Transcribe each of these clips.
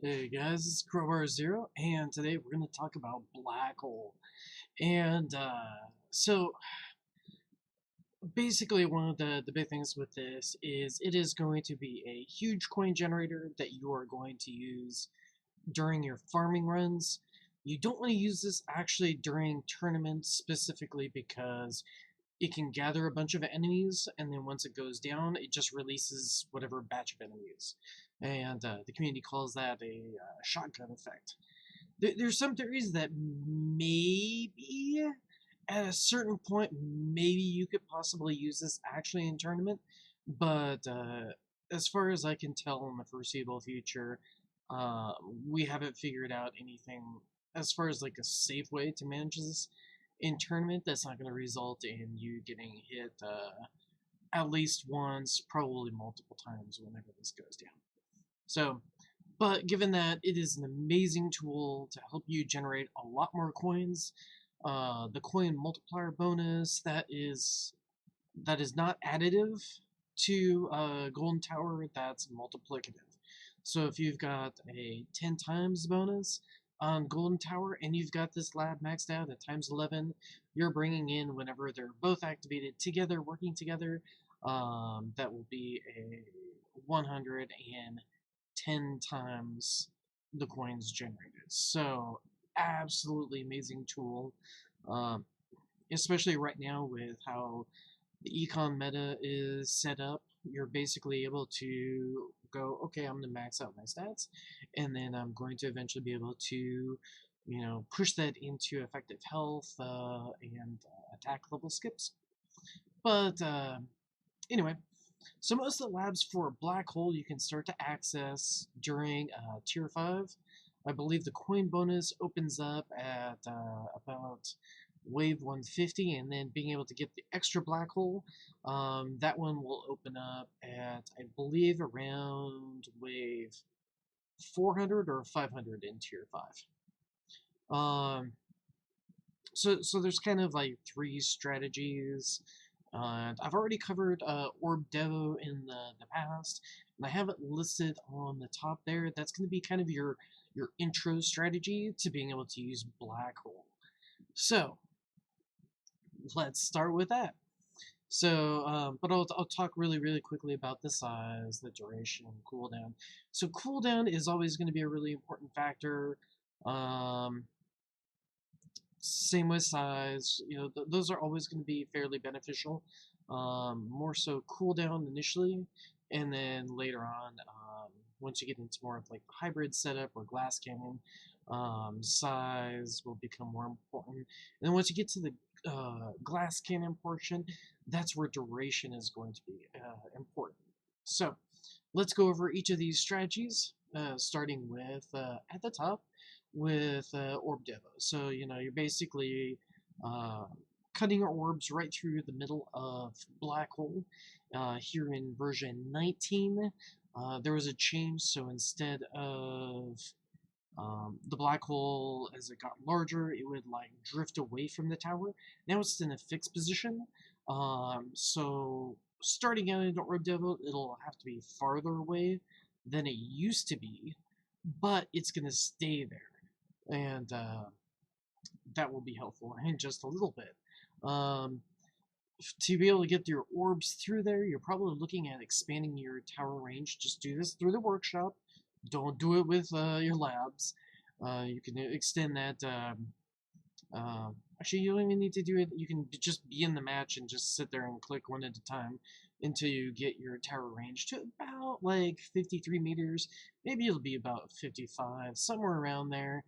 Hey guys, it's Crowbar Zero, and today we're going to talk about black hole. And so basically, one of the big things with this is it is going to be a huge coin generator that you are going to use during your farming runs. You don't want to use this actually during tournaments specifically because it can gather a bunch of enemies, and then once it goes down, it just releases whatever batch of enemies. And the community calls that a shotgun effect. There's some theories that maybe at a certain point, maybe you could possibly use this actually in tournament, but as far as I can tell in the foreseeable future, uh, we haven't figured out anything as far as like a safe way to manage this in tournament that's not going to result in you getting hit at least once, probably multiple times whenever this goes down. So, but given that it is an amazing tool to help you generate a lot more coins, the coin multiplier bonus that is not additive to Golden Tower, that's multiplicative. So if you've got a 10 times bonus on Golden Tower and you've got this lab maxed out at times 11, you're bringing in whenever they're both activated together, working together, that will be a 110 times the coins generated. So absolutely amazing tool, um, especially right now with how the econ meta is set up. You're basically able to go, okay, I'm going to max out my stats, and then I'm going to eventually be able to, push that into effective health and attack level skips. But anyway, so most of the labs for black hole you can start to access during tier 5. I believe the coin bonus opens up at about wave 150, and then being able to get the extra black hole, that one will open up at, I believe, around wave 400 or 500 in tier 5. So there's kind of like 3 strategies. I've already covered orb devo in the past, and I have it listed on the top there. That's going to be kind of your intro strategy to being able to use black hole. So let's start with that. So, but I'll talk really quickly about the size, the duration, cooldown. So cooldown is always going to be a really important factor. Um, Same with size, those are always going to be fairly beneficial. More so cooldown initially, and then later on, once you get into more of like the hybrid setup or glass cannon, size will become more important. And then once you get to the glass cannon portion, that's where duration is going to be important. So let's go over each of these strategies, starting with at the top with orb devo. So you're basically uh, cutting your orbs right through the middle of black hole. Here in version 19, there was a change. So instead of the black hole, as it got larger, it would like drift away from the tower. Now it's in a fixed position. So starting out in Orb Devil, it'll have to be farther away than it used to be, but it's going to stay there. And that will be helpful in just a little bit. To be able to get your orbs through there, you're probably looking at expanding your tower range. Just do this through the workshop. Don't do it with your labs. You can extend that. Actually, you don't even need to do it. You can just be in the match and just sit there and click one at a time until you get your tower range to about like 53 meters. Maybe it'll be about 55, somewhere around there.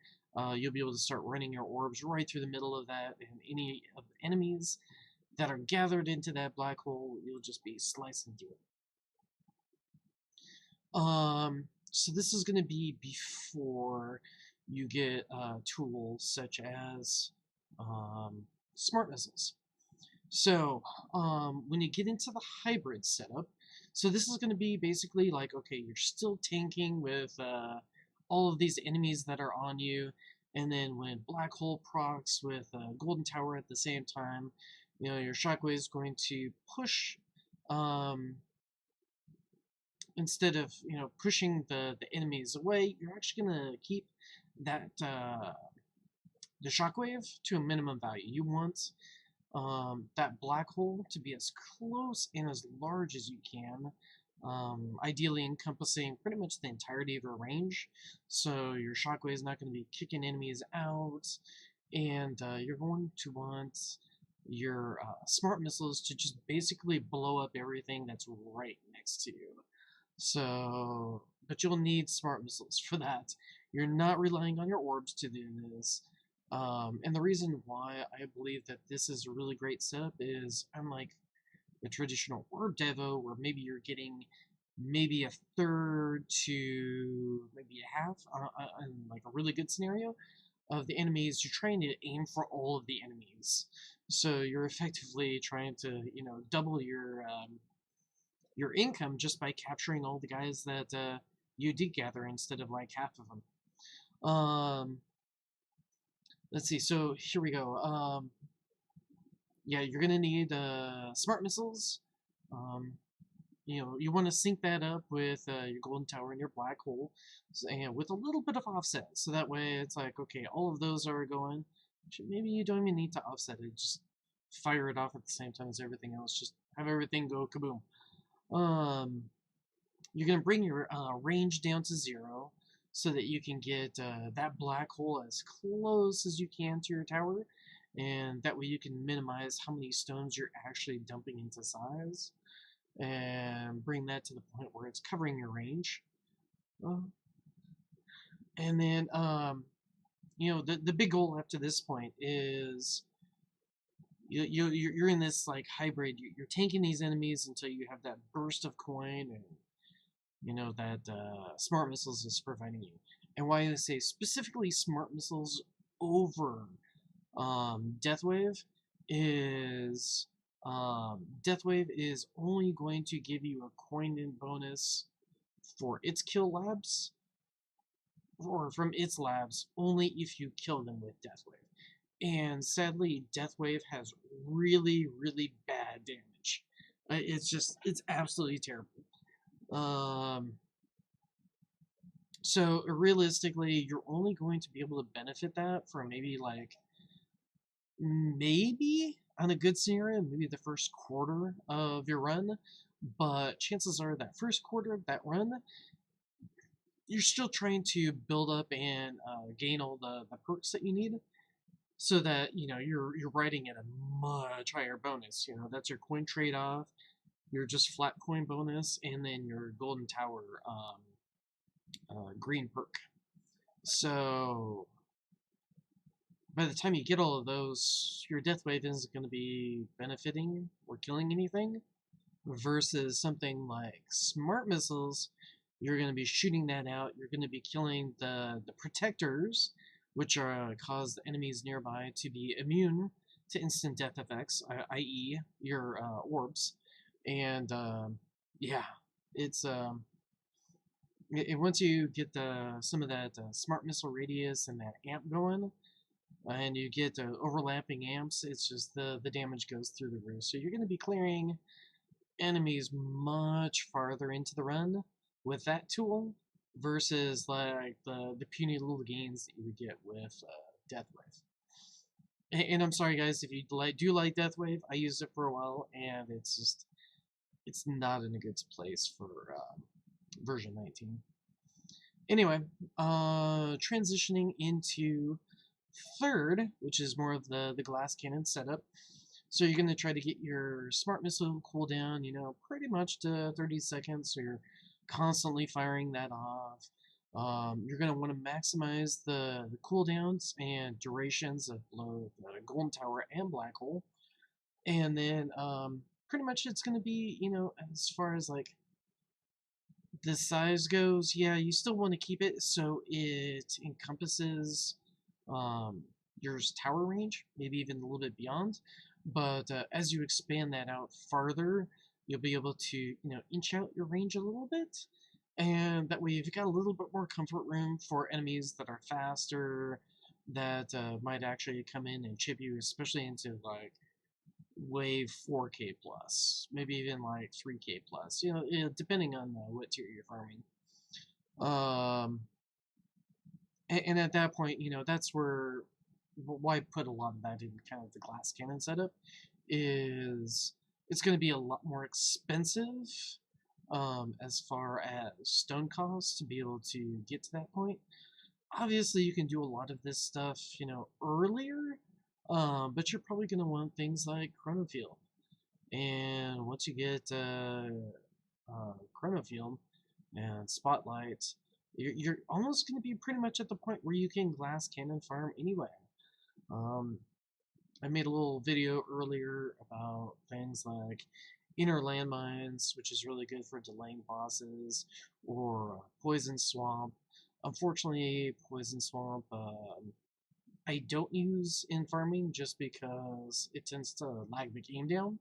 You'll be able to start running your orbs right through the middle of that, and any of the enemies that are gathered into that black hole, you'll just be slicing through it. So this is going to be before you get tools such as smart missiles. So when you get into the hybrid setup, so this is going to be basically like, okay, you're still tanking with all of these enemies that are on you, and then when black hole procs with golden tower at the same time, your shockwave is going to push um, instead of pushing the enemies away, you're actually gonna keep that the shockwave to a minimum value. You want that black hole to be as close and as large as you can, ideally encompassing pretty much the entirety of your range. So your shockwave is not going to be kicking enemies out, and you're going to want your smart missiles to just basically blow up everything that's right next to you. So, but you'll need smart missiles for that. You're not relying on your orbs to do this. And the reason why I believe that this is a really great setup is, unlike the traditional orb devo, where maybe you're getting maybe a third to maybe a half, in like a really good scenario, of the enemies, you're trying to aim for all of the enemies. So you're effectively trying to, double your income just by capturing all the guys that you did gather instead of like half of them. Let's see. So here we go. Yeah, you're gonna need smart missiles. You want to sync that up with your golden tower and your black hole, and with a little bit of offset, so that way it's like, okay, all of those are going. Maybe you don't even need to offset it; just fire it off at the same time as everything else. Just have everything go kaboom. You're gonna bring your range down to 0, so that you can get that black hole as close as you can to your tower, and that way you can minimize how many stones you're actually dumping into size, and bring that to the point where it's covering your range. And then, the big goal after this point is you're in this like hybrid. You're tanking these enemies until you have that burst of coin, and that smart missiles is providing you. And why I say specifically smart missiles over Deathwave is Deathwave is only going to give you a coin in bonus for its kill labs, or from its labs, only if you kill them with Deathwave. And sadly, Deathwave has really, really bad damage. It's absolutely terrible. So realistically, you're only going to be able to benefit that for maybe on a good scenario, maybe the first quarter of your run, but chances are that first quarter of that run, you're still trying to build up and gain all the perks that you need, so that you're riding at a much higher bonus. That's your coin trade-off, your just flat coin bonus, and then your golden tower green perk. So by the time you get all of those, your death wave isn't going to be benefiting or killing anything, versus something like smart missiles. You're going to be shooting that out. You're going to be killing the protectors, which are cause the enemies nearby to be immune to instant death effects, i.e. your orbs. And yeah, it's once you get some of that smart missile radius and that amp going, and you get overlapping amps, it's just the damage goes through the roof. So you're going to be clearing enemies much farther into the run with that tool, versus like the puny little gains that you would get with Deathwave. And I'm sorry guys, if you do like Deathwave, I used it for a while, and it's not in a good place for version 19. Anyway, transitioning into third, which is more of the glass cannon setup. So you're going to try to get your smart missile cooldown, pretty much to 30 seconds, so you're constantly firing that off. You're going to want to maximize the cooldowns and durations of both Golden Tower and Black Hole. And then pretty much it's going to be, as far as like the size goes, yeah, you still want to keep it so it encompasses your tower range, maybe even a little bit beyond. But as you expand that out farther, you'll be able to inch out your range a little bit, and that way you've got a little bit more comfort room for enemies that are faster, that might actually come in and chip you, especially into like wave 4K plus, maybe even like 3K plus, depending on what tier you're farming. And at that point, that's why I put a lot of that in kind of the glass cannon setup, is it's going to be a lot more expensive as far as stone costs to be able to get to that point. Obviously, you can do a lot of this stuff, earlier, but you're probably going to want things like chronofield. And once you get chronofield and spotlight, you're almost going to be pretty much at the point where you can glass cannon farm anyway. I made a little video earlier about things like inner landmines, which is really good for delaying bosses, or poison swamp. Unfortunately, poison swamp I don't use in farming just because it tends to lag the game down,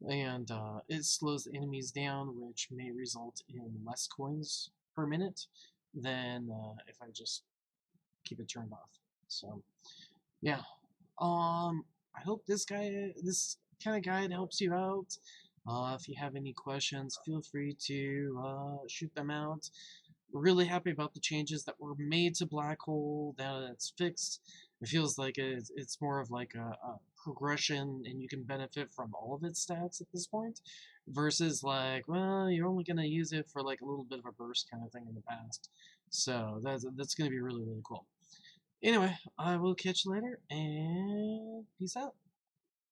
and it slows the enemies down, which may result in less coins per minute than if I just keep it turned off. So, yeah. I hope this kind of guide helps you out. If you have any questions, feel free to shoot them out. We're really happy about the changes that were made to Black Hole. Now that it's fixed, it feels like it's more of like a progression, and you can benefit from all of its stats at this point, versus like, well, you're only gonna use it for like a little bit of a burst kind of thing in the past. So that's gonna be really cool. Anyway, I will catch you later, and peace out.